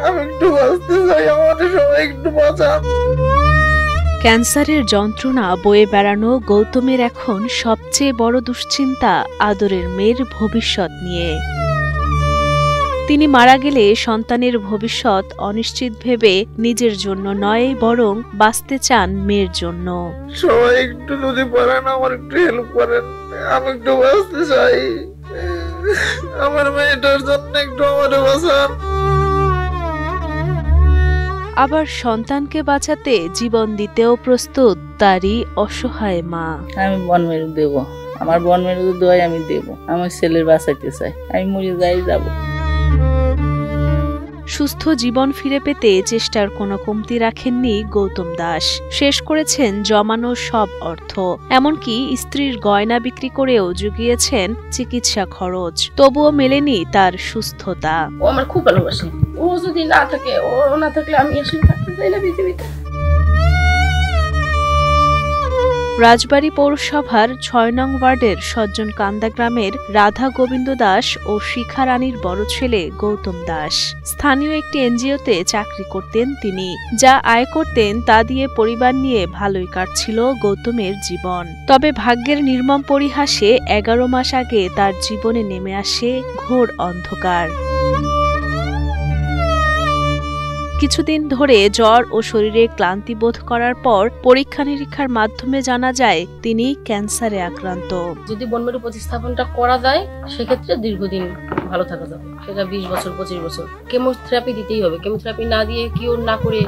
আমি একটু বাঁচতে চাই, আমাদের সবাই একটু বাঁচান। ক্যান্সারের যন্ত্রণা বয়ে বেড়ানো গৌতমের এখন সবচেয়ে বড় দুশ্চিন্তা আদরের মেয়ের ভবিষ্যৎ নিয়ে। তিনি মারা গেলে সন্তানের ভবিষ্যৎ অনিশ্চিত ভেবে নিজের জন্য নয়, বরং বাঁচতে চান মেয়ের জন্য। সবাই একটু যদি পারেন আমার একটু হেল্প করেন, আমি একটু বাঁচতে চাই, আমার মেয়েটার জন্য একটু আমাদের বাঁচান। আবার সন্তানকে বাঁচাতে জীবন দিতেও প্রস্তুত তারই অসহায় মা। আমি বন মেরু দেব, আমার বন মেরু দোয়াই আমি দেব, আমার ছেলের বাঁচাইতে চাই, আমি মরে যাই যাব। সুস্থ জীবন ফিরে পেতে চেষ্টার কোনো কমতি রাখেননি গৌতম দাস। শেষ করেছেন জমানো সব অর্থ, এমনকি স্ত্রীর গয়না বিক্রি করেও জুগিয়েছেন চিকিৎসা খরচ। তবুও মেলেনি তার সুস্থতা। ও আমার খুব ভালোবাসে, ও যদি না থাকে, ও না থাকলে আমি আসলে থাকতে চাই না পৃথিবীতে। রাজবাড়ী পৌরসভার ৬ নং ওয়ার্ডের সজ্জন কান্দা গ্রামের রাধা গোবিন্দ দাস ও শিখা রানীর বড় ছেলে গৌতম দাস। স্থানীয় একটি এনজিওতে চাকরি করতেন তিনি। যা আয় করতেন তা দিয়ে পরিবার নিয়ে ভালোই কাটছিল গৌতমের জীবন। তবে ভাগ্যের নির্মম পরিহাসে ১১ মাস আগে তার জীবনে নেমে আসে ঘোর অন্ধকার। কিছুদিন ধরে জ্বর ও শরীরে ক্লান্তি বোধ করার পর পরীক্ষা নিরীক্ষার মাধ্যমে জানা যায় তিনি ক্যান্সারে আক্রান্ত। যদি বন মেরু প্রতিস্থাপনটা করা যায় সেক্ষেত্রে দীর্ঘদিন ভালো থাকা যাবে, সেটা ২০ বছর ২৫ বছর। কেমোথেরাপি দিতেই হবে, কেমোথেরাপি না দিয়ে কিওর না করে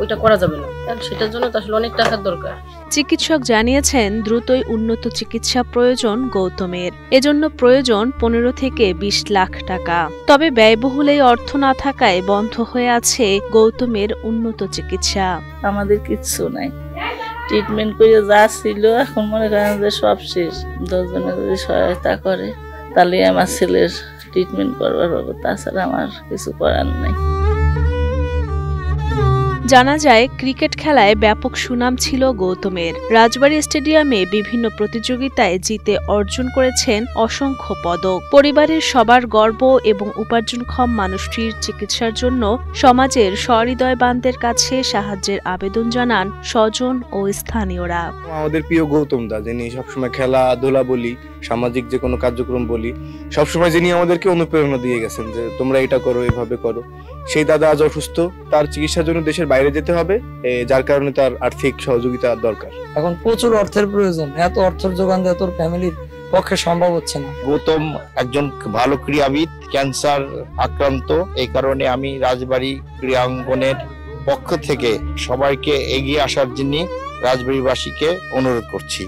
ওইটা করা যাবে না, কারণ সেটার জন্য তো আসলে অনেক টাকার দরকার। চিকিৎসক জানিয়েছেন দ্রুতই উন্নত চিকিৎসা প্রয়োজন গৌতমের। এজন্য প্রয়োজন ১৫ থেকে ২০ লাখ টাকা। তবে ব্যয়বহুল এই অর্থ না থাকায় বন্ধ হয়ে আছে গৌতমের উন্নত চিকিৎসা। আমাদের কিচ্ছু নাই, ট্রিটমেন্ট করে যা ছিল এখন মনে করেন যে সব শেষ। ১০ জনে যদি সহায়তা করে তাহলে আমার ছেলের ট্রিটমেন্ট করবার হবে, তাছাড়া আমার কিছু করার নেই। জানা যায় ক্রিকেট খেলায় ব্যাপক সুনাম ছিল গৌতমের। রাজবাড়ী স্টেডিয়ামে বিভিন্ন প্রতিযোগিতায় জিতে অর্জন করেছেন অসংখ্য পদক। পরিবারের সবার গর্ব এবং উপার্জনক্ষম মানুষটির চিকিৎসার জন্য সমাজের সহৃদয়বানদের কাছে সাহায্যের আবেদন জানান স্বজন ও স্থানীয়রা। আমাদের প্রিয় গৌতম দা, যিনি সবসময় খেলাধুলা বলি, সামাজিক যে কোনো কার্যক্রম বলি, সবসময় যিনি আমাদেরকে অনুপ্রেরণা দিয়ে গেছেন যে তোমরা এটা করো, এভাবে করো। সেই দাদা আজ অসুস্থ, তার চিকিৎসার জন্য দেশের বাইরে যেতে হবে, যার কারণে তার আর্থিক সহযোগিতা দরকার। এখন প্রচুর অর্থের প্রয়োজন, এত অর্থের যোগান দেওয়া তোর ফ্যামিলির পক্ষে সম্ভব হচ্ছে না। গৌতম একজন ভালো ক্রীড়াবিদ, ক্যান্সার আক্রান্ত। এই কারণে আমি রাজবাড়ী ক্রীড়াঙ্গনের পক্ষ থেকে সবাইকে এগিয়ে আসার জন্য রাজবাড়ীবাসীকে অনুরোধ করছি।